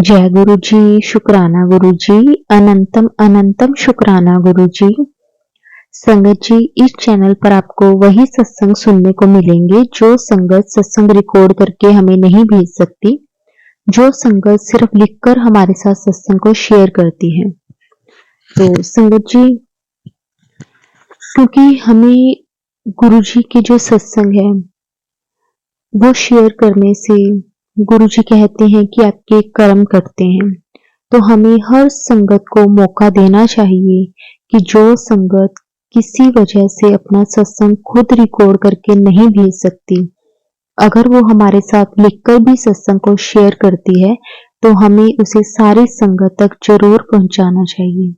जय गुरु जी, शुक्राना गुरु जी, अनंतम अनंतम शुक्राना गुरु जी। संगत जी, इस चैनल पर आपको वही सत्संग सुनने को मिलेंगे जो संगत सत्संग रिकॉर्ड करके हमें नहीं भेज सकती, जो संगत सिर्फ लिखकर हमारे साथ सत्संग को शेयर करती है। तो संगत जी, क्योंकि हमें गुरु जी के जो सत्संग है वो शेयर करने से गुरु जी कहते हैं कि आपके कर्म कटते हैं। तो हमें हर संगत को मौका देना चाहिए कि जो संगत किसी वजह से अपना सत्संग खुद रिकॉर्ड करके नहीं भेज सकती, अगर वो हमारे साथ लिखकर भी सत्संग को शेयर करती है तो हमें उसे सारी संगत तक जरूर पहुंचाना चाहिए।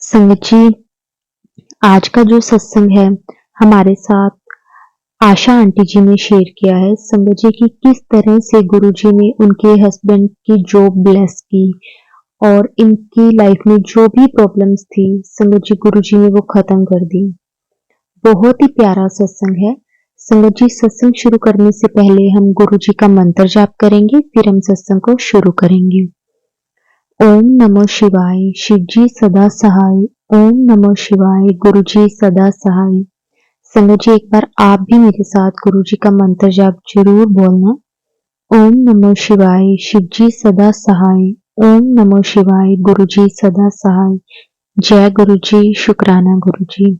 संगत जी, आज का जो सत्संग है हमारे साथ आशा आंटी जी ने शेयर किया है संगत जी की किस तरह से गुरु जी ने उनके हस्बैंड की जॉब ब्लेस की और इनकी लाइफ में जो भी प्रॉब्लम्स थी संगत जी गुरु जी ने वो खत्म कर दी। बहुत ही प्यारा सत्संग है। संगत जी, सत्संग शुरू करने से पहले हम गुरु जी का मंत्र जाप करेंगे, फिर हम सत्संग को शुरू करेंगे। ओम नमो शिवाय, शिव जी सदा सहाय। ओम नमो शिवाय, गुरु जी सदा सहाय। संगत जी, एक बार आप भी मेरे साथ गुरु जी का मंत्र जाप जरूर बोलना। ओम नमो शिवाय, शिव जी सदा सहाय। ओम नमो शिवाय, गुरु जी सदा सहाय। जय गुरु जी, शुक्राना गुरु जी।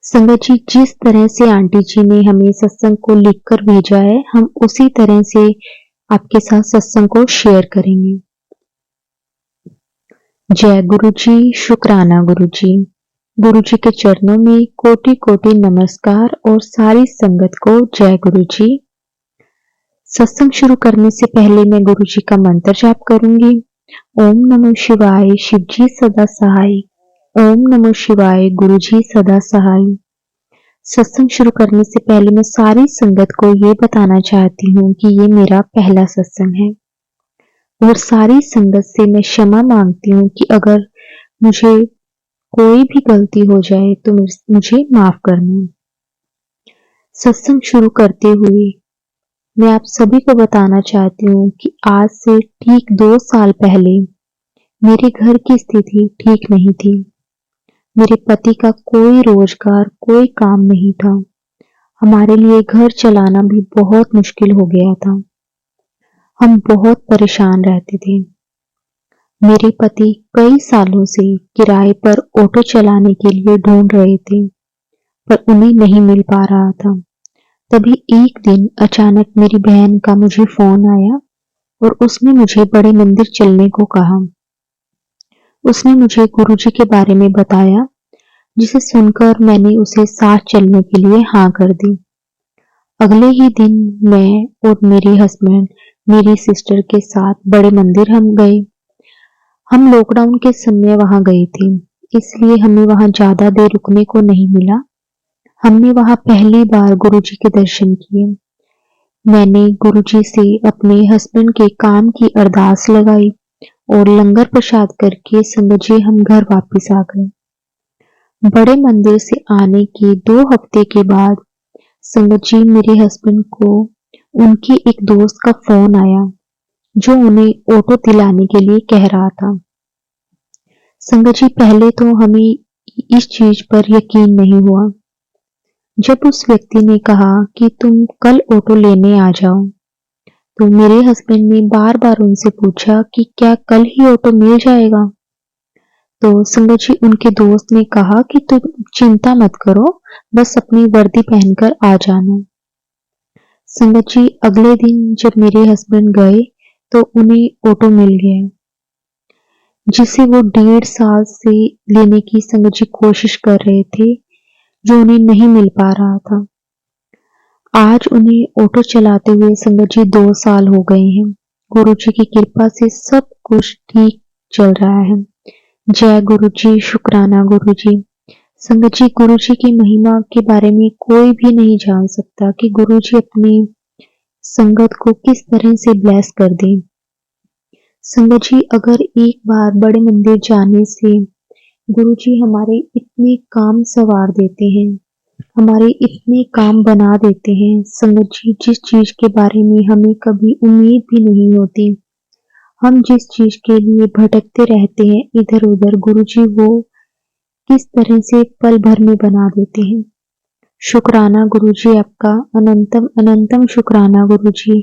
संगत जी, जिस तरह से आंटी जी ने हमें सत्संग को लिखकर भेजा है, हम उसी तरह से आपके साथ सत्संग को शेयर करेंगे। जय गुरु जी, शुक्राना गुरु जी। गुरु जी के चरणों में कोटि कोटि नमस्कार और सारी संगत को जय गुरु जी। सत्संग शुरू करने से पहले मैं गुरु जी का मंत्र जाप करूंगी। ओम नमो शिवाय, शिव जी सदा सहाय। ओम नमो शिवाय, गुरु जी सदा सहाय। सत्संग शुरू करने से पहले मैं सारी संगत को ये बताना चाहती हूँ कि ये मेरा पहला सत्संग है और सारी संगत से मैं क्षमा मांगती हूँ कि अगर मुझे कोई भी गलती हो जाए तो मुझे माफ करना। सत्संग शुरू करते हुए मैं आप सभी को बताना चाहती हूँ कि आज से ठीक 2 साल पहले मेरे घर की स्थिति ठीक नहीं थी। मेरे पति का कोई रोजगार, कोई काम नहीं था। हमारे लिए घर चलाना भी बहुत मुश्किल हो गया था। हम बहुत परेशान रहते थे। मेरे पति कई सालों से किराए पर ऑटो चलाने के लिए ढूंढ रहे थे, पर उन्हें नहीं मिल पा रहा था। तभी एक दिन अचानक मेरी बहन का मुझे फोन आया और उसने मुझे बड़े मंदिर चलने को कहा। उसने मुझे गुरुजी के बारे में बताया, जिसे सुनकर मैंने उसे साथ चलने के लिए हाँ कर दी। अगले ही दिन मैं और मेरे हस्बैंड मेरी सिस्टर के साथ बड़े मंदिर हम गए। हम लॉकडाउन के समय वहां गए थे, इसलिए हमें वहां ज्यादा देर रुकने को नहीं मिला। हमने वहां पहली बार गुरुजी के दर्शन किए। मैंने गुरुजी से अपने हस्बैंड के काम की अरदास लगाई और लंगर प्रसाद करके संगत जी हम घर वापस आ गए। बड़े मंदिर से आने के 2 हफ्ते के बाद संगत जी मेरे हस्बैंड को उनकी एक दोस्त का फोन आया जो उन्हें ऑटो दिलाने के लिए कह रहा था। संगत जी, पहले तो हमें इस चीज पर यकीन नहीं हुआ। जब उस व्यक्ति ने कहा कि तुम कल ऑटो लेने आ जाओ, तो मेरे हस्बैंड ने बार बार उनसे पूछा कि क्या कल ही ऑटो मिल जाएगा। तो संगत जी, उनके दोस्त ने कहा कि तुम चिंता मत करो, बस अपनी वर्दी पहनकर आ जाना। संगत जी, अगले दिन जब मेरे हस्बैंड गए तो उन्हें ऑटो मिल गया, जिसे वो 1.5 साल से लेने की संगत जी कोशिश कर रहे थे, जो उन्हें नहीं मिल पा रहा था। आज उन्हें ऑटो चलाते हुए संगत जी 2 साल हो गए हैं। गुरु जी की कृपा से सब कुछ ठीक चल रहा है। जय गुरु जी, शुक्राना गुरु जी। संगत जी, गुरु जी की महिमा के बारे में कोई भी नहीं जान सकता कि गुरु जी अपनी संगत को किस तरह से ब्लेस कर दे। संगत जी, अगर एक बार बड़े मंदिर जाने से गुरु जी हमारे इतने काम सवार देते हैं, हमारे इतने काम बना देते हैं संगत जी, जिस चीज के बारे में हमें कभी उम्मीद भी नहीं होती, हम जिस चीज के लिए भटकते रहते हैं इधर उधर, गुरुजी वो किस तरह से पल भर में बना देते हैं। शुक्राना गुरुजी, आपका अनंतम अनंतम शुक्राना गुरुजी।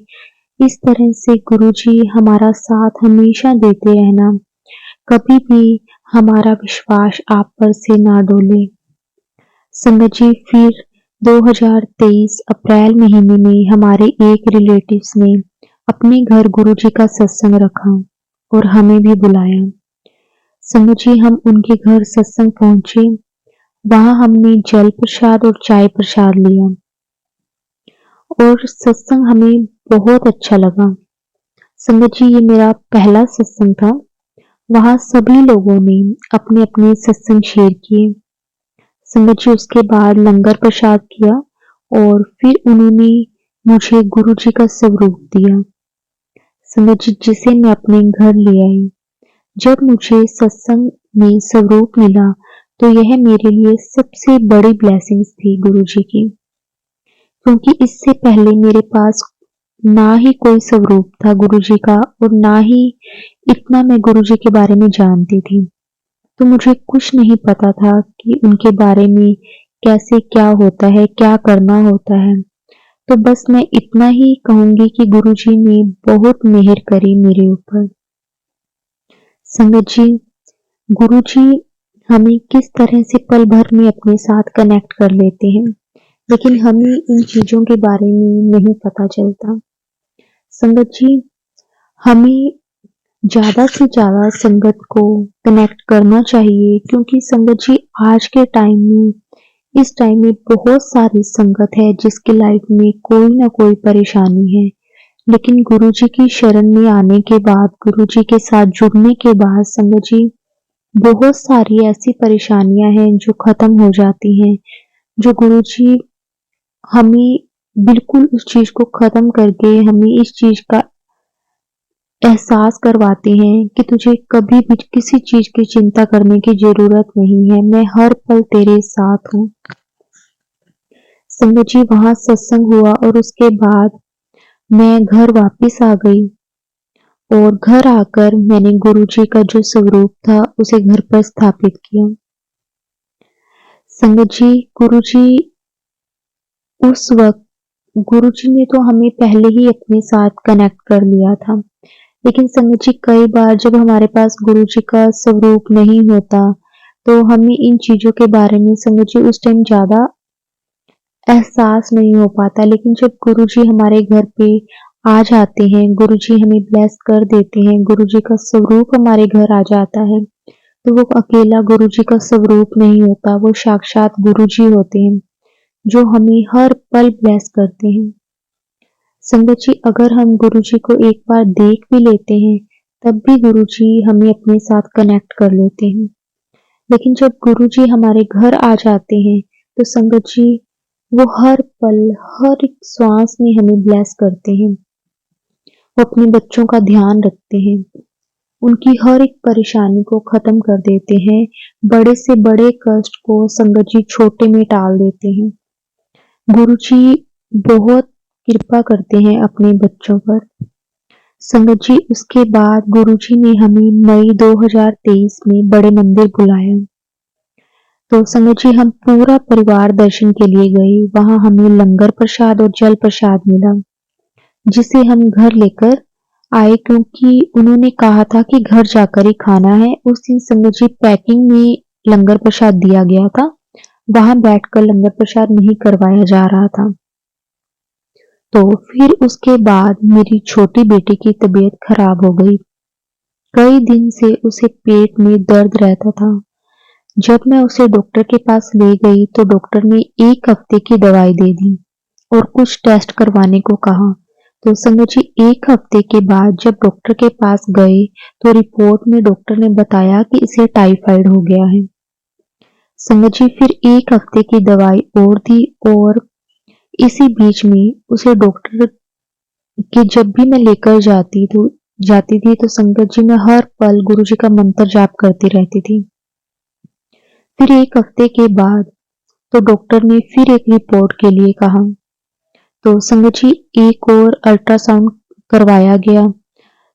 इस तरह से गुरुजी हमारा साथ हमेशा देते रहना, कभी भी हमारा विश्वास आप पर से ना डोले। संगत जी, फिर 2023 अप्रैल महीने में हमारे एक रिलेटिव्स ने अपने घर गुरुजी का सत्संग रखा और हमें भी बुलाया। संगत जी, हम उनके घर सत्संग पहुंचे। वहां हमने जल प्रसाद और चाय प्रसाद लिया और सत्संग हमें बहुत अच्छा लगा। संगत जी, ये मेरा पहला सत्संग था। वहां सभी लोगों ने अपने अपने सत्संग शेयर किए। संगत जी, उसके बाद लंगर प्रसाद किया और फिर उन्होंने मुझे गुरु जी का स्वरूप दिया। संगत जी, जिसे मैं अपने घर ले आई। जब मुझे सत्संग में स्वरूप मिला तो यह मेरे लिए सबसे बड़ी ब्लेसिंग्स थी गुरु जी की, क्योंकि इससे पहले मेरे पास ना ही कोई स्वरूप था गुरु जी का और ना ही इतना मैं गुरु जी के बारे में जानती थी। तो मुझे कुछ नहीं पता था कि उनके बारे में कैसे क्या होता है, क्या करना होता है। तो बस मैं इतना ही कहूंगी कि गुरुजी ने बहुत मेहर करी मेरे ऊपर। संगत जी, गुरुजी हमें किस तरह से पल भर में अपने साथ कनेक्ट कर लेते हैं, लेकिन हमें इन चीजों के बारे में नहीं पता चलता। संगत जी, हमें ज्यादा से ज्यादा संगत को कनेक्ट करना चाहिए, क्योंकि संगत जी आज के टाइम में, इस टाइम में बहुत सारी संगत है जिसकी लाइफ में कोई ना कोई परेशानी है, लेकिन गुरुजी की शरण में आने के बाद, गुरुजी के साथ जुड़ने के बाद संगत जी बहुत सारी ऐसी परेशानियां हैं जो खत्म हो जाती हैं, जो गुरुजी हमें बिल्कुल उस चीज को खत्म करके हमें इस चीज का एहसास करवाते हैं कि तुझे कभी भी किसी चीज की चिंता करने की जरूरत नहीं है, मैं हर पल तेरे साथ हूँ। संगत जी, वहां सत्संग हुआ और उसके बाद मैं घर वापस आ गई और घर आकर मैंने गुरुजी का जो स्वरूप था उसे घर पर स्थापित किया। संगत जी, गुरुजी उस वक्त, गुरुजी ने तो हमें पहले ही अपने साथ कनेक्ट कर लिया था, लेकिन संगत जी कई बार जब हमारे पास गुरुजी का स्वरूप नहीं होता तो हमें इन चीजों के बारे में संगत जी उस टाइम ज्यादा एहसास नहीं हो पाता। लेकिन जब गुरुजी हमारे घर पे आ जाते हैं, गुरुजी हमें ब्लेस कर देते हैं, गुरुजी का स्वरूप हमारे घर आ जाता है, तो वो अकेला गुरुजी का स्वरूप नहीं होता, वो साक्षात गुरुजी होते हैं जो हमें हर पल ब्लेस करते हैं। संगत जी, अगर हम गुरुजी को एक बार देख भी लेते हैं तब भी गुरुजी हमें अपने साथ कनेक्ट कर लेते हैं, लेकिन जब गुरुजी हमारे घर आ जाते हैं तो संगत जी वो हर पल, हर एक श्वास में हमें ब्लेस करते हैं। वो अपने बच्चों का ध्यान रखते हैं, उनकी हर एक परेशानी को खत्म कर देते हैं, बड़े से बड़े कष्ट को संगत जी छोटे में टाल देते हैं। गुरुजी बहुत कृपा करते हैं अपने बच्चों पर। संगत जी, उसके बाद गुरुजी ने हमें मई 2023 में बड़े मंदिर बुलाया। तो संगत जी हम पूरा परिवार दर्शन के लिए गए। वहां हमें लंगर प्रसाद और जल प्रसाद मिला, जिसे हम घर लेकर आए, क्योंकि उन्होंने कहा था कि घर जाकर ही खाना है। उस दिन संगत जी पैकिंग में लंगर प्रसाद दिया गया था, वहां बैठकर लंगर प्रसाद नहीं करवाया जा रहा था। तो फिर उसके बाद मेरी छोटी बेटी की तबीयत खराब हो गई। कई दिन से उसे पेट में दर्द रहता था। जब मैं उसे डॉक्टर के पास ले गई तो डॉक्टर ने 1 हफ्ते की दवाई दे दी और कुछ टेस्ट करवाने को कहा। तो संगत जी 1 हफ्ते के बाद जब डॉक्टर के पास गए तो रिपोर्ट में डॉक्टर ने बताया कि इसे टाइफाइड हो गया है। संगत जी फिर 1 हफ्ते की दवाई और दी और इसी बीच में उसे डॉक्टर के जब भी मैं लेकर जाती थी तो संगत जी मैं हर पल गुरु जी का मंत्र जाप करती रहती थी। फिर 1 हफ्ते के बाद तो डॉक्टर ने फिर एक रिपोर्ट के लिए कहा। तो संगत जी एक और अल्ट्रासाउंड करवाया गया।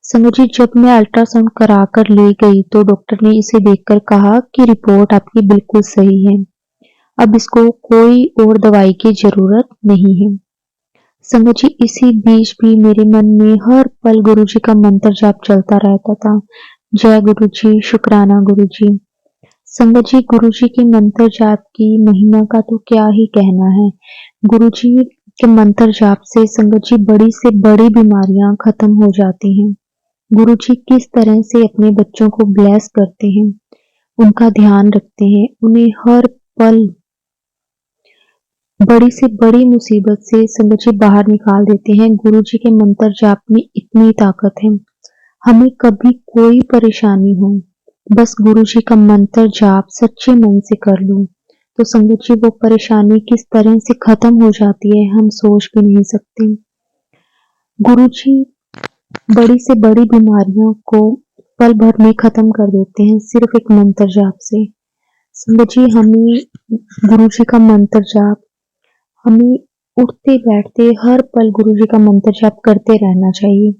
संगत जी, जब मैं अल्ट्रासाउंड करा कर ले गई तो डॉक्टर ने इसे देखकर कहा कि रिपोर्ट आपकी बिल्कुल सही है। अब इसको कोई और दवाई की ज़रूरत नहीं है। संगत जी, इसी बीच भी मेरे मन में हर पल गुरुजी का मंत्र जाप चलता रहता था। जय गुरुजी, शुक्राना गुरुजी। संगत जी, गुरुजी के मंत्र जाप की महिमा का तो क्या ही कहना है। गुरुजी के मंत्र जाप से संगत जी बड़ी से बड़ी बीमारियां खत्म हो जाती हैं। गुरुजी किस तरह से अपने बच्चों को ब्लेस करते हैं, उनका ध्यान रखते हैं, उन्हें हर पल बड़ी से बड़ी मुसीबत से संगत जी बाहर निकाल देते हैं। गुरुजी के मंत्र जाप में इतनी ताकत है। हमें कभी कोई परेशानी हो, बस गुरुजी का मंत्र जाप सच्चे मन से कर लो, तो संगत जी वो परेशानी किस तरह से खत्म हो जाती है हम सोच भी नहीं सकते। गुरुजी बड़ी से बड़ी बीमारियों को पल भर में खत्म कर देते हैं सिर्फ एक मंत्र जाप से। संगत जी, हमें गुरुजी का मंत्र जाप, हमें उठते बैठते हर पल गुरुजी का मंत्र जाप करते रहना चाहिए।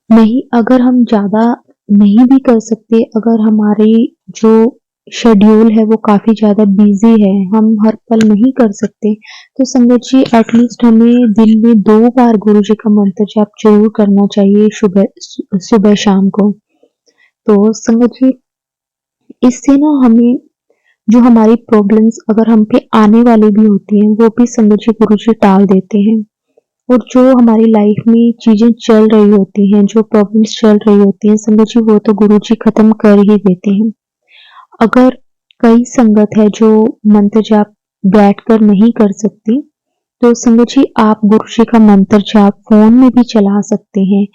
नहीं, अगर हम ज़्यादा नहीं भी कर सकते, अगर हमारी जो शेड्यूल है वो काफ़ी ज़्यादा बिज़ी है, हम हर पल नहीं कर सकते, तो संगत जी एटलीस्ट हमें दिन में 2 बार गुरुजी का मंत्र जाप ज़रूर करना चाहिए सुबह शाम को। तो संगत जी, इससे ना हमें जो हमारी प्रॉब्लम्स अगर हम पे आने वाली भी होती हैं, वो भी संगत जी गुरुजी टाल देते हैं। और जो हमारी लाइफ में चीज़ें चल रही होती हैं, जो प्रॉब्लम्स चल रही होती हैं, संगत जी वो तो गुरुजी खत्म कर ही देते हैं। अगर कई संगत है जो मंत्र जाप बैठकर नहीं कर सकती, तो संगत जी आप गुरुजी का मंत्र जाप फ़ोन में भी चला सकते हैं।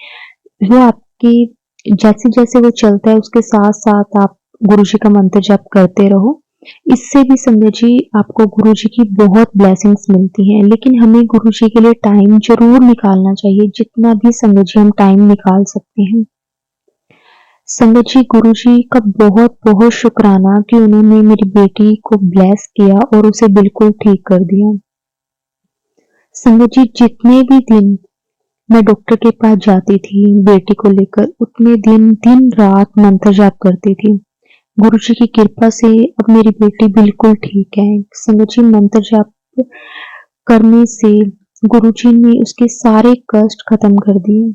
वो आपकी जैसे-जैसे वो चलता है उसके साथ-साथ आप गुरुजी का मंत्र जाप करते रहो। इससे भी संगत जी आपको गुरुजी की बहुत ब्लेसिंग्स मिलती हैं, लेकिन हमें गुरुजी के लिए टाइम ज़रूर निकालना चाहिए, जितना भी संगत जी हम टाइम निकाल सकते हैं। संगत जी, गुरुजी का बहुत-बहुत शुक्राना कि उन्होंने मेरी बेटी को ब्लेस किया और उसे बिल्कुल ठीक कर दिया। संगत जी, जितने भी दिन मैं डॉक्टर के पास जाती थी बेटी को लेकर, उतने दिन दिन-रात मंत्र जाप करती थी। गुरुजी की कृपा से अब मेरी बेटी बिल्कुल ठीक है। संगत जी, मंत्र जाप करने से गुरुजी ने उसके सारे कष्ट खत्म कर दिए।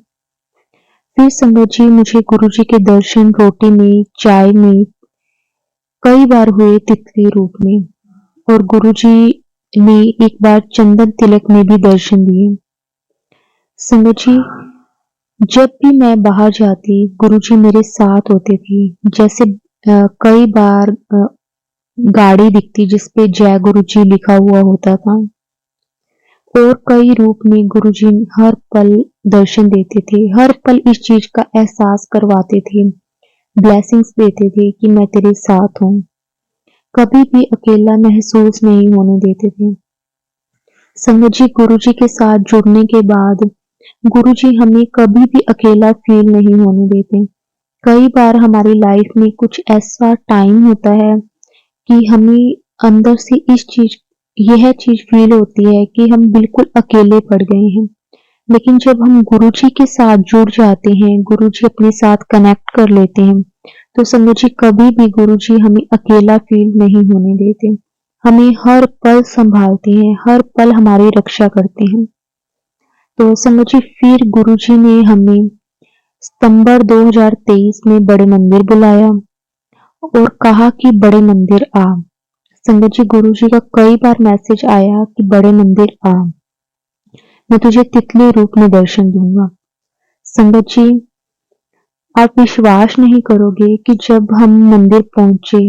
फिर संगत जी मुझे गुरुजी के दर्शन रोटी में, चाय में कई बार हुए तितली रूप में, और गुरुजी ने एक बार चंदन तिलक में भी दर्शन दिए। संगत जी, जब भी मैं बाहर जाती गुरुजी मेरे साथ होते थे। जैसे कई बार गाड़ी दिखती जिस पे जय गुरुजी लिखा हुआ होता था, और कई रूप में गुरुजी हर पल दर्शन देते थे, हर पल इस चीज का एहसास करवाते थे, ब्लेसिंग्स देते थे कि मैं तेरे साथ हूँ, कभी भी अकेला महसूस नहीं होने देते थे। संगत जी, गुरुजी के साथ जुड़ने के बाद गुरुजी हमें कभी भी अकेला फील नहीं होने देते। कई बार हमारी लाइफ में कुछ ऐसा टाइम होता है कि हमें अंदर से यह चीज फील होती है कि हम बिल्कुल अकेले पड़ गए हैं। लेकिन जब हम गुरुजी के साथ जुड़ जाते हैं, गुरुजी अपने साथ कनेक्ट कर लेते हैं, तो संगत जी कभी भी गुरुजी हमें अकेला फील नहीं होने देते। हमें हर पल संभालते हैं, हर पल हमारी रक्षा करते हैं। तो संगत जी फिर गुरुजी ने हमें सितंबर 2023 में बड़े मंदिर बुलाया और कहा कि बड़े मंदिर आ। संगत जी, गुरुजी का कई बार मैसेज आया कि बड़े मंदिर आ, मैं तुझे तितली रूप में दर्शन दूंगा। संगत जी, आप विश्वास नहीं करोगे कि जब हम मंदिर पहुंचे,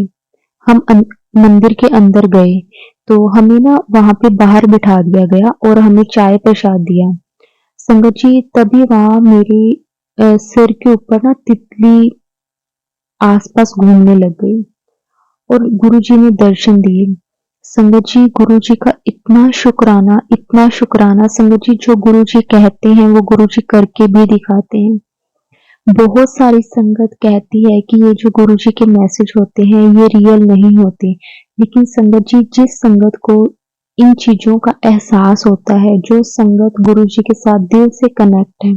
हम मंदिर के अंदर गए, तो हमें ना वहां पे बाहर बिठा दिया गया और हमें चाय प्रसाद दिया। संगत जी, तभी वहां मेरे सिर के ऊपर ना तितली आसपास घूमने लग गई और गुरुजी ने दर्शन दिए। संगत जी, गुरुजी का इतना शुक्राना संगत जी, जो गुरुजी कहते हैं वो गुरुजी करके भी दिखाते हैं। बहुत सारी संगत कहती है कि ये जो गुरुजी के मैसेज होते हैं ये रियल नहीं होते, लेकिन संगत जी जिस संगत को इन चीजों का एहसास होता है, जो संगत गुरुजी के साथ दिल से कनेक्ट है,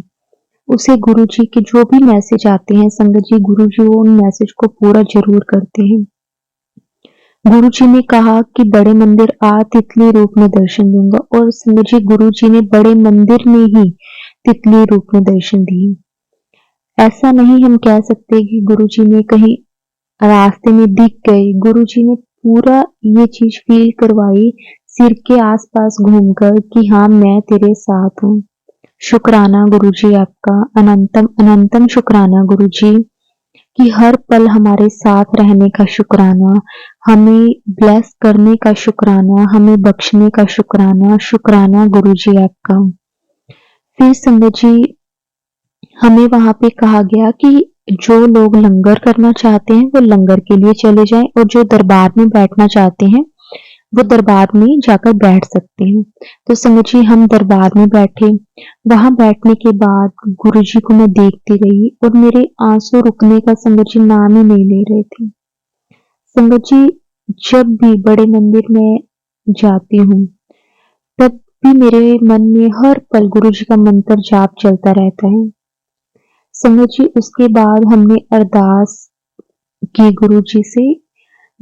उसे गुरुजी के जो भी मैसेज आते हैं संगत जी, गुरुजी वो उन मैसेज को पूरा ज़रूर करते हैं। गुरुजी ने कहा कि बड़े मंदिर आ तितली रूप में दर्शन दूँगा और संगत जी गुरुजी ने बड़े मंदिर में ही तितली रूप में दर्शन दिए। ऐसा नहीं हम कह सकते कि गुरुजी ने कहीं रास्ते में दिख गए, गुरुजी ने पूरा ये चीज़ फ़ील करवाई सिर के आस-पास घूमकर कि हाँ, मैं तेरे साथ हूँ। शुक्राना गुरुजी आपका, अनंतम अनंतम शुक्राना गुरुजी कि हर पल हमारे साथ रहने का शुक्राना, हमें ब्लेस करने का शुक्राना, हमें बख्शने का शुक्राना, शुक्राना गुरुजी आपका। फिर संगत जी हमें वहाँ पे कहा गया कि जो लोग लंगर करना चाहते हैं वो लंगर के लिए चले जाएं और जो दरबार में बैठना चाहते हैं वो दरबार में जाकर बैठ सकते हैं। तो संगत जी हम दरबार में बैठे। वहां बैठने के बाद गुरुजी को मैं देखती रही और मेरे आंसू रुकने का संगत जी नाम ही नहीं ले रहे थे। संगत जी जब भी बड़े मंदिर में जाती हूँ तब भी मेरे मन में हर पल गुरुजी का मंत्र जाप चलता रहता है। संगत जी उसके बाद हमने अरदास की गुरुजी से,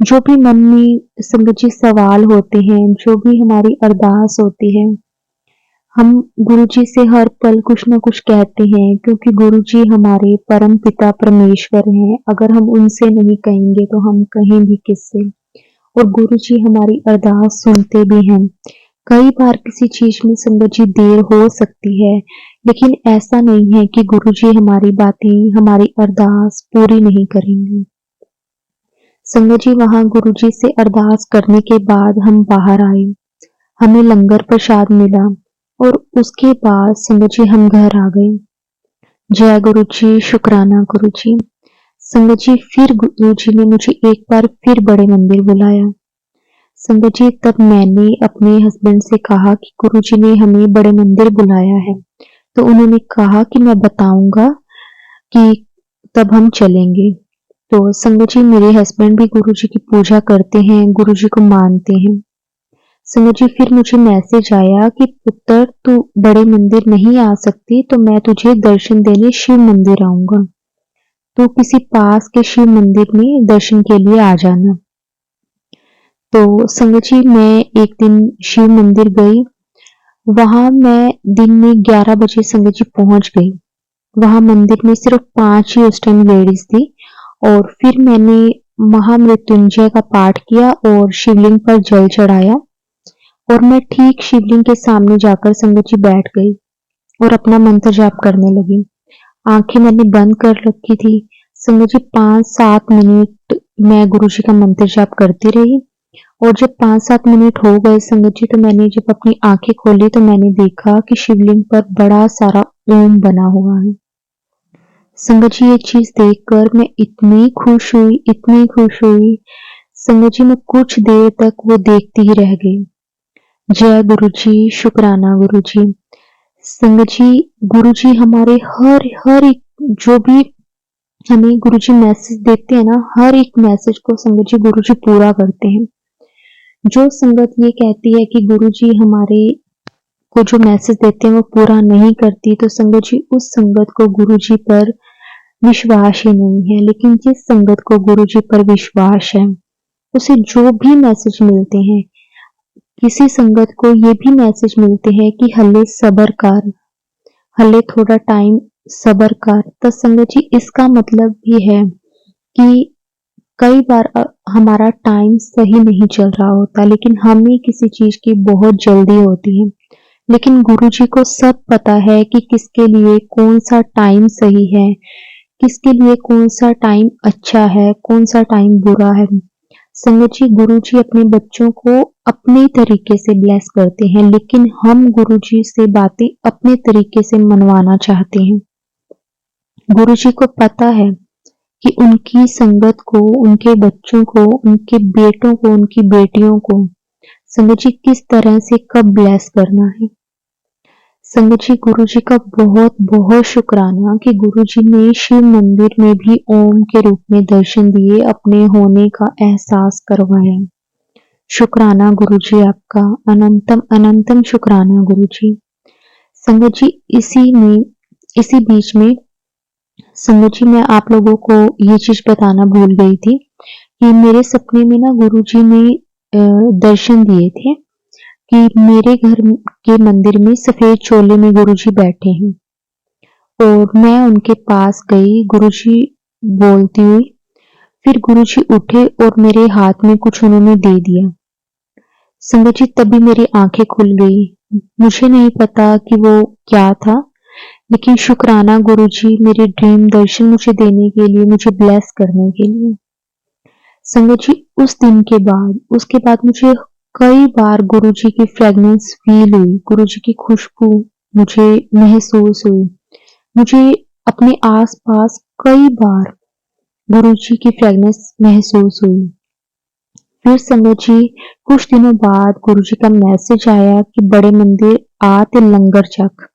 जो भी मन में संगत जी सवाल होते हैं, जो भी हमारी अरदास होती है, हम गुरुजी से हर पल कुछ न कुछ कहते हैं क्योंकि गुरुजी हमारे परम पिता परमेश्वर हैं। अगर हम उनसे नहीं कहेंगे तो हम कहें भी किससे? और गुरुजी हमारी अरदास सुनते भी हैं। कई बार किसी चीज में संगत जी देर हो सकती है, लेकिन ऐसा नहीं है कि गुरुजी हमारी बातें, हमारी अरदास पूरी नहीं करेंगे। संगत जी वहां गुरुजी से अरदास करने के बाद हम बाहर आए, हमें लंगर प्रसाद मिला और उसके बाद संगत जी हम घर आ गए। जय गुरुजी, शुक्राना गुरुजी। संगत जी फिर गुरुजी ने मुझे एक बार फिर बड़े मंदिर बुलाया। संगत जी तब मैंने अपने हस्बैंड से कहा कि गुरुजी ने हमें बड़े मंदिर बुलाया है, तो उन्होंने कहा कि मैं बताऊंगा कि तब हम चलेंगे। तो संगत जी मेरे हस्बैंड भी गुरुजी की पूजा करते हैं, गुरुजी को मानते हैं। संगत जी फिर मुझे मैसेज आया कि पुत्र तू बड़े मंदिर नहीं आ सकती तो मैं तुझे दर्शन देने शिव मंदिर आऊंगा, तो किसी पास के शिव मंदिर में दर्शन के लिए आ जाना। तो संगत जी मैं एक दिन शिव मंदिर गई, वहां मैं दिन में 11 बजे संगत जी पहुंच गई। वहां मंदिर में सिर्फ 5 ही उस टाइम लेडीज थी और फिर मैंने महामृत्युंजय का पाठ किया और शिवलिंग पर जल चढ़ाया और मैं ठीक शिवलिंग के सामने जाकर संगत जी बैठ गई और अपना मंत्र जाप करने लगी। आंखें मैंने बंद कर रखी थी। संगत जी 5-7 मिनट मैं गुरुजी का मंत्र जाप करती रही और जब 5-7 मिनट हो गए संगत जी तो मैंने जब अपनी आंखें खोली तो मैंने देखा कि शिवलिंग पर बड़ा सारा ओम बना हुआ है। संगत जी ये चीज देखकर मैं इतनी खुश हुई, इतनी खुश हुई। संगत जी मैं कुछ देर तक वो देखती ही रह गई। जय गुरुजी, शुक्राना गुरुजी। संगत जी गुरुजी हमारे हर हर एक जो भी हमें गुरुजी मैसेज देते हैं ना, हर एक मैसेज को संगत जी गुरुजी पूरा करते हैं। जो संगत ये कहती है कि गुरुजी हमारे को जो मैसेज देते हैं वो पूरा नहीं करती, तो संगत जी उस संगत को गुरुजी पर विश्वास ही नहीं है। लेकिन जिस संगत को गुरुजी पर विश्वास है, उसे जो भी मैसेज मिलते हैं, किसी संगत को ये भी मैसेज मिलते हैं कि हले सबर कर, हले थोड़ा टाइम सबर कर, तो संगत जी इसका मतलब भी है कि कई बार हमारा टाइम सही नहीं चल रहा होता, लेकिन हमें किसी चीज की बहुत जल्दी होती है। लेकिन गुरुजी को सब पता है कि किसके लिए कौन सा टाइम सही है, किसके लिए कौन सा टाइम अच्छा है, कौन सा टाइम बुरा है। संगत जी गुरुजी अपने बच्चों को अपने तरीके से ब्लेस करते हैं, लेकिन हम गुरुजी से बातें अपने तरीके से मनवाना चाहते हैं। गुरुजी को पता है कि उनकी संगत को, उनके बच्चों को, उनके बेटों को, उनकी बेटियों को संगत जी किस तरह से कब ब्लेस करना है। संगत जी गुरुजी का बहुत बहुत शुक्राना कि गुरुजी ने शिव मंदिर में भी ओम के रूप में दर्शन दिए, अपने होने का एहसास करवाया। शुक्राना गुरुजी आपका, अनंतम अनंतम शुक्राना गुरुजी। संगत जी इसी में इसी बीच में संगत जी, मैं आप लोगों को ये चीज बताना भूल गई थी कि मेरे सपने में ना गुरुजी ने दर्शन दिए थे कि मेरे घर के मंदिर में सफेद चोले में गुरुजी बैठे हैं और मैं उनके पास गई गुरुजी बोलती हुई। फिर गुरुजी उठे और मेरे हाथ में कुछ उन्होंने दे दिया। संगत जी, तभी मेरी आंखें खुल गई। मुझे नहीं पता कि वो क्या था, लेकिन शुक्राना गुरुजी मेरे ड्रीम दर्शन मुझे देने के लिए, मुझे ब्लेस करने के लिए। संगत जी, उस दिन के बाद उसके बाद मुझे कई बार गुरुजी की फ्रेगनेंस फील हुई, गुरुजी की खुशबू मुझे महसूस हुई। मुझे अपने आस-पास कई बार गुरुजी की फ्रेगनेंस महसूस हुई। फिर संगत जी, कुछ दिनों बाद गुरुजी का मैसेज आया कि बड़े मंदिर आ ते लंगर छक।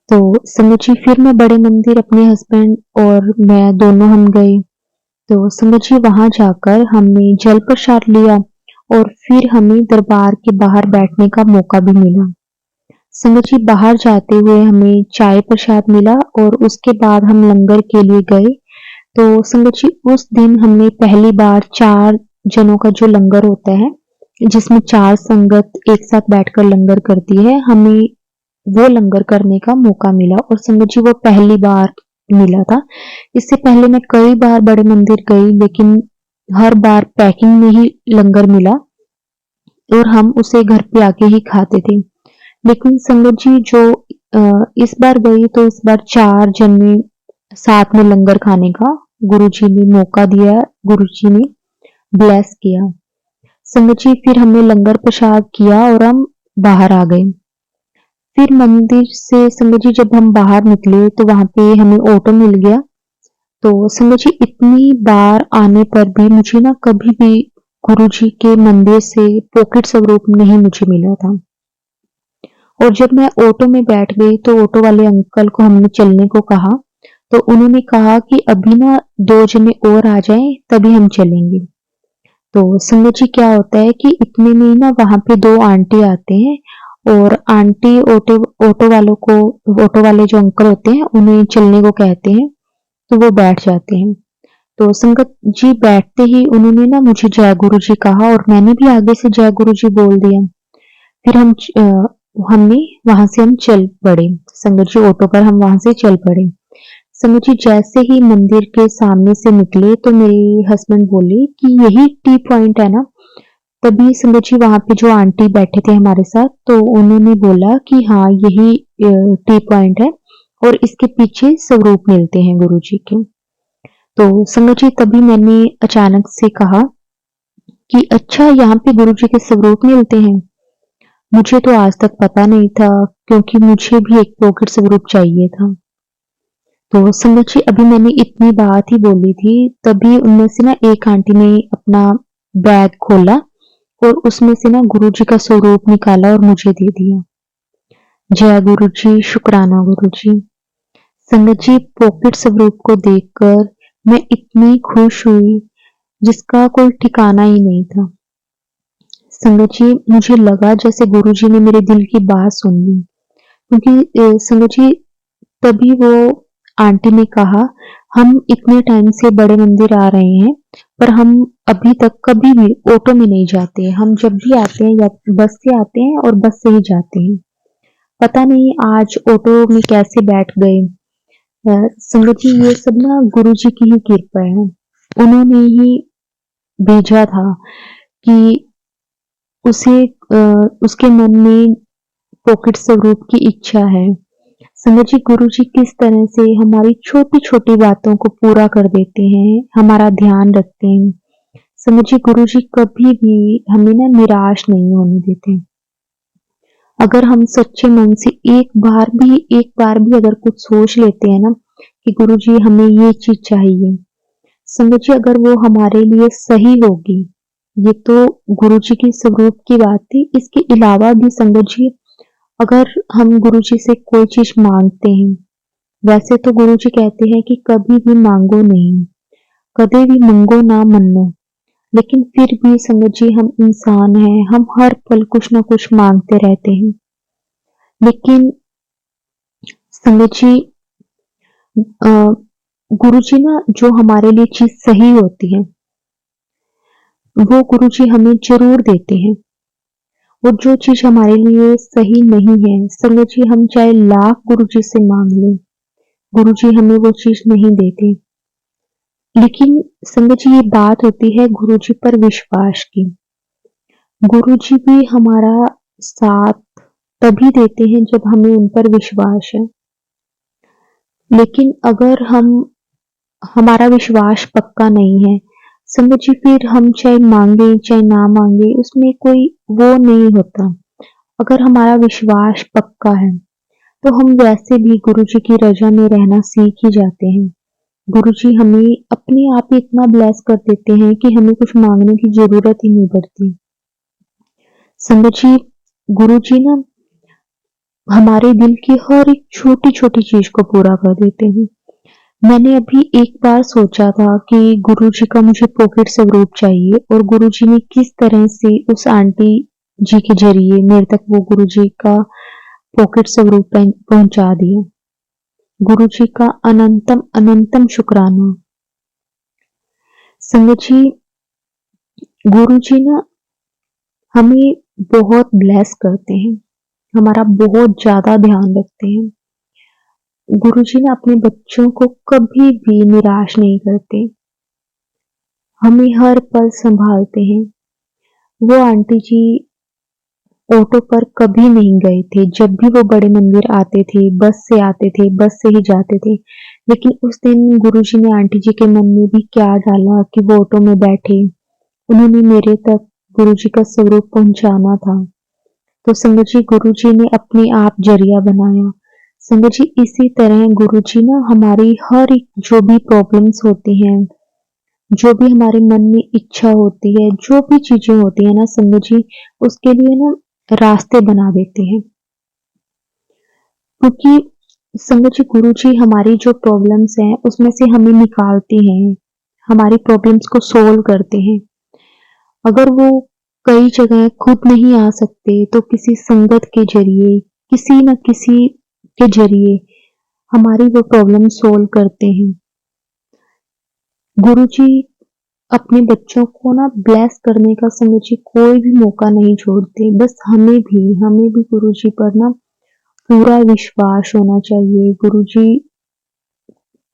तो संगत जी, फिर मैं बड़े मंदिर अपने हस्बैंड और मैं दोनों हम गए। तो संगत जी, वहां जाकर हमने जल प्रसाद लिया और फिर हमें दरबार के बाहर बैठने का मौका भी मिला। संगत जी, बाहर जाते हुए हमें चाय प्रसाद मिला और उसके बाद हम लंगर के लिए गए। तो संगत जी, उस दिन हमने पहली बार 4 जनों का जो लंगर होता है, जिसमें 4 संगत एक साथ बैठकर लंगर करती है, हमें वो लंगर करने का मौका मिला और संगत जी, वो पहली बार मिला था। इससे पहले मैं कई बार बड़े मंदिर गई, लेकिन हर बार पैकिंग में ही लंगर मिला और हम उसे घर पे आके ही खाते थे। लेकिन संगत जी, जो इस बार गई तो इस बार 4 जन ने साथ में लंगर खाने का गुरुजी ने मौका दिया, गुरुजी ने ब्लेस किया। संगत जी, फिर हमने लंगर प्रसाद किया और हम बाहर आ गए। फिर मंदिर से संगत जी, जब हम बाहर निकले तो वहां पे हमें ऑटो मिल गया। तो संगत जी, इतनी बार आने पर भी मुझे ना कभी भी गुरुजी के मंदिर से पॉकेट स्वरूप नहीं मुझे मिला था। और जब मैं ऑटो में बैठ गई तो ऑटो वाले अंकल को हमने चलने को कहा, तो उन्होंने कहा कि अभी ना 2 जने और आ जाएं तभी हम चलेंगे। तो संगत जी, क्या होता है कि इतने में ही ना वहां पे 2 आंटी आते हैं और आंटी ऑटो ऑटो वालों को, ऑटो वाले जो अंकल होते हैं उन्हें चलने को कहते हैं, तो वो बैठ जाते हैं। तो संगत जी, बैठते ही उन्होंने ना मुझे जय गुरु जी कहा और मैंने भी आगे से जय गुरु जी बोल दिया। फिर हमने वहां से हम चल पड़े। संगत जी, ऑटो पर हम वहां से चल पड़े। संगत जी, जैसे ही मंदिर के सामने से निकले तो मेरे हस्बैंड बोले कि यही टी पॉइंट है ना। तभी संगत जी, वहां पे जो आंटी बैठे थे हमारे साथ, तो उन्होंने बोला कि हाँ, यही टी पॉइंट है और इसके पीछे स्वरूप मिलते हैं गुरु जी के। तो संगत जी, तभी मैंने अचानक से कहा कि अच्छा, यहाँ पे गुरु जी के स्वरूप मिलते हैं। मुझे तो आज तक पता नहीं था, क्योंकि मुझे भी एक पॉकेट स्वरूप चाहिए था। तो संगत जी, अभी मैंने इतनी बात ही बोली थी, तभी उनमें से ना एक आंटी ने अपना बैग खोला और उसमें से ना गुरु जी का स्वरूप निकाला और मुझे दे दिया। जय गुरु जी, शुक्राना गुरु जी। संगत जी, पॉकेट स्वरूप को देखकर मैं इतनी खुश हुई जिसका कोई ठिकाना ही नहीं था। संगत जी, मुझे लगा जैसे गुरु जी ने मेरे दिल की बात सुन ली, क्योंकि संगत जी, तभी वो आंटी ने कहा, हम इतने टाइम से बड़े मंदिर आ रहे हैं, पर हम अभी तक कभी भी ऑटो में नहीं जाते। हम जब भी आते हैं या बस से आते हैं और बस से ही जाते हैं। पता नहीं आज ऑटो में कैसे बैठ गए। संगत जी, ये सब ना गुरु जी की ही कृपा है। उन्होंने ही भेजा था कि उसे उसके मन में पॉकेट स्वरूप की इच्छा है। संगत जी, गुरु जी किस तरह से हमारी छोटी-छोटी बातों को पूरा कर देते हैं, हमारा ध्यान रखते हैं। संगत जी, गुरु जी कभी भी हमें ना निराश नहीं होने देते। अगर हम सच्चे मन से एक बार भी अगर कुछ सोच लेते हैं ना कि गुरु जी हमें ये चीज चाहिए, संगत जी, अगर वो हमारे लिए सही होगी, ये तो गुरु जी की स्वरूप की बात थी। इसके अलावा भी संगत जी, अगर हम गुरु जी से कोई चीज मांगते हैं, वैसे तो गुरु जी कहते हैं कि कभी भी मांगो नहीं, कदे भी मंगो ना मन्नो। लेकिन फिर भी संगत जी, हम इंसान हैं, हम हर पल कुछ ना कुछ मांगते रहते हैं। लेकिन संगत जी, अ, गुरु जी ना जो हमारे लिए चीज सही होती है वो गुरु जी हमें जरूर देते हैं। और जो चीज हमारे लिए सही नहीं है संगत जी, हम चाहे लाख गुरु जी से मांग लें, गुरु जी हमें वो चीज नहीं देते। लेकिन संगत जी, ये बात होती है गुरु जी पर विश्वास की। गुरु जी भी हमारा साथ तभी देते हैं जब हमें उन पर विश्वास है। लेकिन अगर हमारा विश्वास पक्का नहीं है संगत जी, फिर हम चाहे मांगे चाहे ना मांगे उसमें कोई वो नहीं होता। अगर हमारा विश्वास पक्का है तो हम वैसे भी गुरु जी की रजा में रहना सीख ही जाते हैं। गुरु जी हमें अपने आप ही इतना ब्लेस कर देते हैं कि हमें कुछ मांगने की जरूरत ही नहीं पड़ती। संगत जी, गुरु जी ना हमारे दिल की हर एक छोटी छोटी चीज को पूरा कर देते हैं। मैंने अभी एक बार सोचा था कि गुरु जी का मुझे पॉकेट स्वरूप चाहिए और गुरु जी ने किस तरह से उस आंटी जी के जरिए मेरे तक वो गुरु जी का पॉकेट स्वरूप पहुंचा दिया। गुरु जी का अनंतम अनंतम शुक्राना। संगत जी, गुरु जी ना हमें बहुत ब्लेस करते हैं, हमारा बहुत ज्यादा ध्यान रखते हैं। गुरु जी ना अपने बच्चों को कभी भी निराश नहीं करते, हमें हर पल संभालते हैं। वो आंटी जी ऑटो पर कभी नहीं गए थे, जब भी वो बड़े मंदिर आते थे बस से आते थे, बस से ही जाते थे। लेकिन उस दिन गुरुजी ने आंटी जी के मन में भी क्या डाला कि वो ऑटो में बैठे, उन्होंने मेरे तक गुरुजी का स्वरूप पहुंचाना था। तो संगत जी, गुरुजी ने अपने आप जरिया बनाया। संगत जी, इसी तरह गुरुजी ना हमारी हर एक जो भी प्रॉब्लम्स होती हैं, जो भी हमारे मन में इच्छा होती है, जो भी चीजें होती है ना संगत जी, उसके लिए ना रास्ते बना देते हैं। क्योंकि संगत जी, गुरु जी हमारी जो प्रॉब्लम्स हैं उसमें से हमें निकालते हैं, हमारी प्रॉब्लम्स को सोल्व करते हैं। अगर वो कई जगह खुद नहीं आ सकते तो किसी संगत के जरिए, किसी न किसी के जरिए हमारी वो प्रॉब्लम सोल्व करते हैं। गुरु जी अपने बच्चों को ना ब्लेस करने का संगत जी कोई भी मौका नहीं छोड़ते। बस हमें भी गुरु जी पर ना पूरा विश्वास होना चाहिए। गुरुजी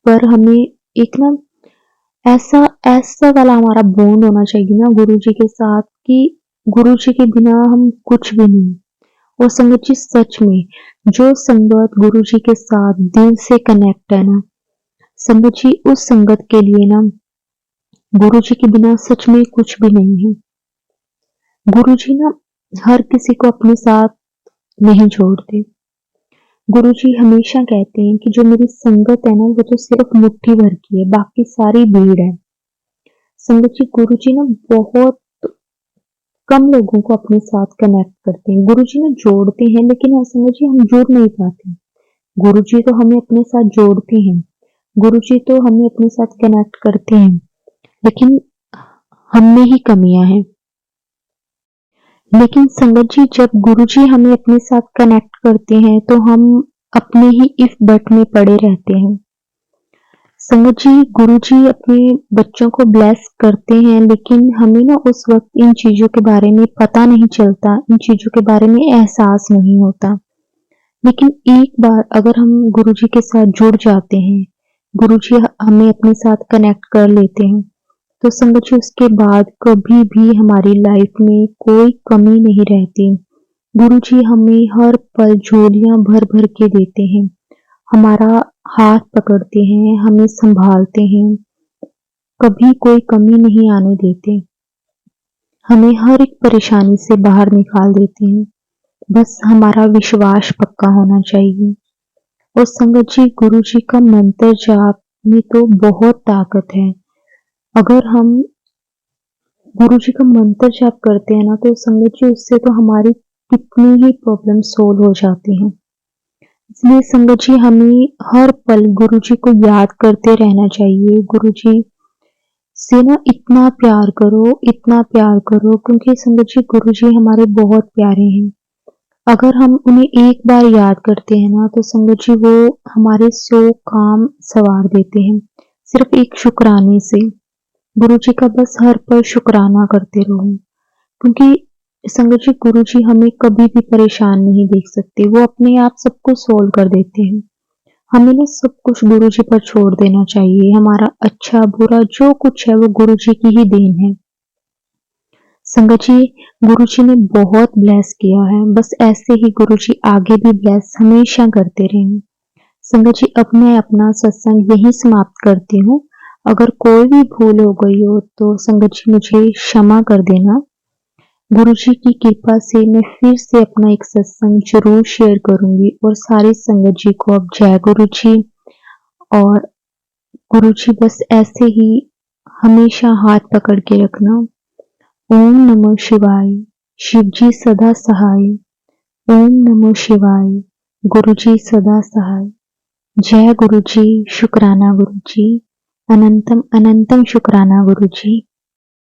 पर हमें एक ना ऐसा ऐसा वाला हमारा बॉन्ड होना चाहिए ना गुरुजी के साथ कि गुरुजी के बिना हम कुछ भी नहीं। और संगत जी, सच में जो संगत गुरुजी के साथ दिल से कनेक्ट है ना संगत जी, उस संगत के लिए ना गुरुजी के बिना सच में कुछ भी नहीं है। गुरुजी ना हर किसी को अपने साथ नहीं छोड़ते। गुरुजी हमेशा कहते हैं कि जो मेरी संगत है ना वो तो सिर्फ मुट्ठी भर की है, बाकी सारी भीड़ है। संगत जी, गुरुजी ना बहुत कम लोगों को अपने साथ कनेक्ट करते हैं। गुरुजी ना जोड़ते हैं लेकिन हाँ संगत जी, हम जुड़ नहीं पाते। गुरुजी तो हमें अपने साथ जोड़ते हैं, गुरुजी तो हमें अपने साथ कनेक्ट करते हैं, लेकिन हम में ही कमियां हैं। लेकिन संगत जी, जब गुरुजी हमें अपने साथ कनेक्ट करते हैं तो हम अपने ही इफ बट में पड़े रहते हैं। संगत जी, गुरुजी अपने बच्चों को ब्लेस करते हैं लेकिन हमें ना उस वक्त इन चीजों के बारे में पता नहीं चलता, इन चीजों के बारे में एहसास नहीं होता। लेकिन एक बार अगर हम गुरुजी के साथ जुड़ जाते हैं, गुरुजी हमें अपने साथ कनेक्ट कर लेते हैं, तो संगत जी उसके बाद कभी भी हमारी लाइफ में कोई कमी नहीं रहती। गुरुजी हमें हर पल झोलियां भर भर के देते हैं, हमारा हाथ पकड़ते हैं, हमें संभालते हैं, कभी कोई कमी नहीं आने देते, हमें हर एक परेशानी से बाहर निकाल देते हैं। बस हमारा विश्वास पक्का होना चाहिए। और संगत जी, गुरु जी का मंत्र जाप में तो बहुत ताकत है। अगर हम गुरु जी का मंत्र जाप करते हैं ना तो संगत जी उससे तो हमारी कितनी ही प्रॉब्लम सोल्व हो जाती हैं। इसलिए संगत जी हमें हर पल गुरु जी को याद करते रहना चाहिए। गुरु जी से ना इतना प्यार करो, इतना प्यार करो, क्योंकि संगत जी गुरु जी हमारे बहुत प्यारे हैं। अगर हम उन्हें एक बार याद करते हैं ना, तो संगत जी वो हमारे 100 काम सवार देते हैं, सिर्फ एक शुक्राने से। गुरु जी का बस हर पल शुक्राना करते रहो, क्योंकि संगत जी गुरु जी हमें कभी भी परेशान नहीं देख सकते, वो अपने आप सब कुछ सोल्व कर देते हैं। हमें ना सब कुछ गुरु जी पर छोड़ देना चाहिए, हमारा अच्छा बुरा जो कुछ है वो गुरु जी की ही देन है। संगत जी गुरु जी ने बहुत ब्लेस किया है, बस ऐसे ही गुरु जी आगे भी ब्लेस हमेशा करते रहें। संगत जी अब मैं अपना सत्संग यहीं समाप्त करती हूँ। अगर कोई भी भूल हो गई हो तो संगत जी मुझे क्षमा कर देना। गुरु जी की कृपा से मैं फिर से अपना एक सत्संग जरूर शेयर करूंगी और सारी संगत जी को अब जय गुरु जी। और गुरु जी बस ऐसे ही हमेशा हाथ पकड़ के रखना। ओम नमः शिवाय। शिव जी सदा सहाय। ओम नमः शिवाय। गुरु जी सदा सहाय। जय गुरु जी। शुक्राना गुरु जी। अनंतम अनंतम शुक्राना गुरु जी।